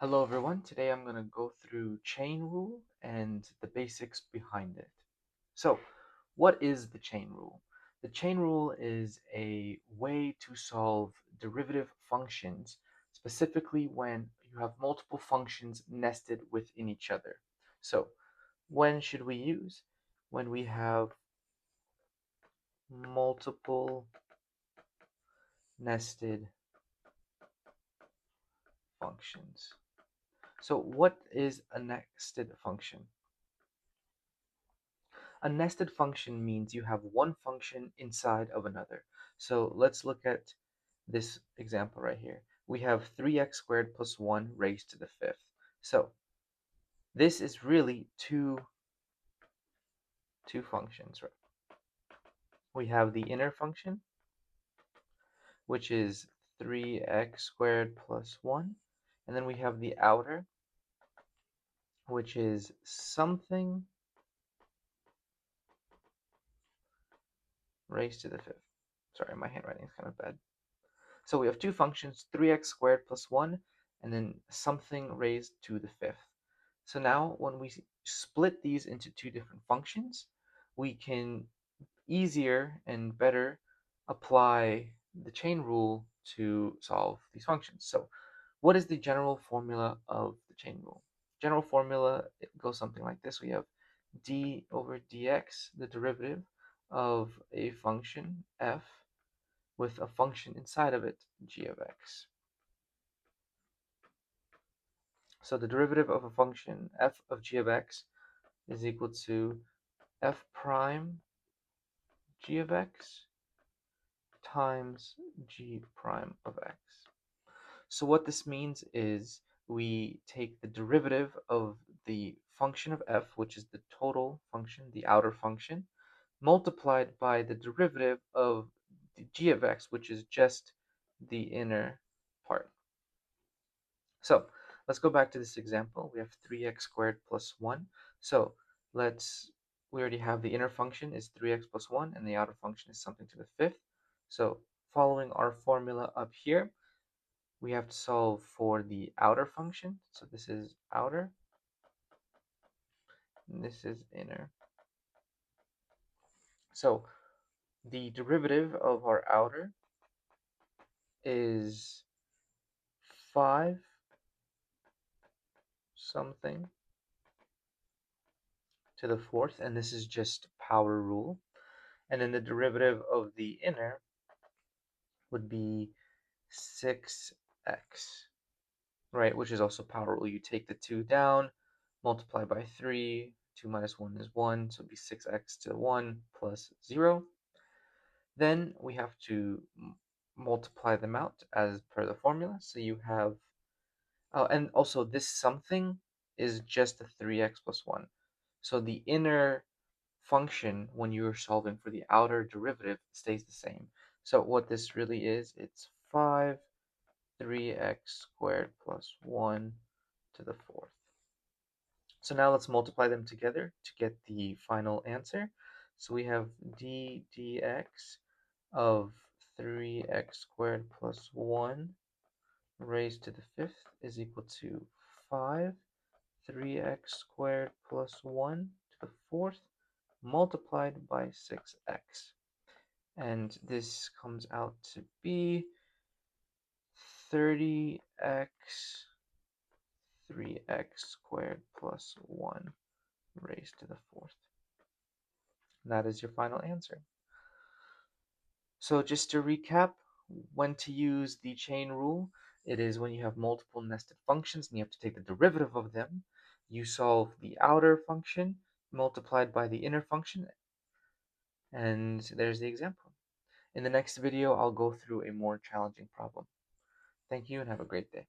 Hello everyone, today I'm going to go through chain rule and the basics behind it. So, what is the chain rule? The chain rule is a way to solve derivative functions, specifically when you have multiple functions nested within each other. So, when should we use? When we have multiple nested functions. So, what is a nested function? A nested function means you have one function inside of another. So let's look at this example right here. We have 3x squared plus 1 raised to the fifth. So this is really two functions, right? We have the inner function, which is 3x squared plus 1. And then we have the outer, which is something raised to the fifth. Sorry, my handwriting is kind of bad. So we have two functions, 3x squared plus 1, and then something raised to the fifth. So now when we split these into two different functions, we can easier and better apply the chain rule to solve these functions. So what is the general formula of the chain rule? General formula, it goes something like this. We have d over dx, the derivative of a function f with a function inside of it, g of x. So the derivative of a function f of g of x is equal to f prime g of x times g prime of x. So what this means is we take the derivative of the function of f, which is the total function, the outer function, multiplied by the derivative of the g of x, which is just the inner part. So let's go back to this example. We have 3x squared plus 1. So we already have the inner function is 3x plus 1, and the outer function is something to the fifth. So following our formula up here, we have to solve for the outer function. So this is outer, and this is inner. So the derivative of our outer is 5 something to the fourth, and this is just power rule. And then the derivative of the inner would be 6x, right? Which is also power rule. You take the 2 down, multiply by 3. 2 minus 1 is 1, so it'd be 6x to 1 plus 0. Then we have to multiply them out as per the formula. So you have, oh, and also this something is just the 3x plus 1. So the inner function, when you're solving for the outer derivative, stays the same. So what this really is, it's 5 3x squared plus 1 to the fourth. So now let's multiply them together to get the final answer. So we have d dx of 3x squared plus 1 raised to the fifth is equal to 5 3x squared plus 1 to the fourth multiplied by 6x. And this comes out to be 30x 3x squared plus 1 raised to the fourth. That is your final answer. So just to recap, when to use the chain rule, it is when you have multiple nested functions and you have to take the derivative of them. You solve the outer function multiplied by the inner function, and there's the example. In the next video, I'll go through a more challenging problem. Thank you and have a great day.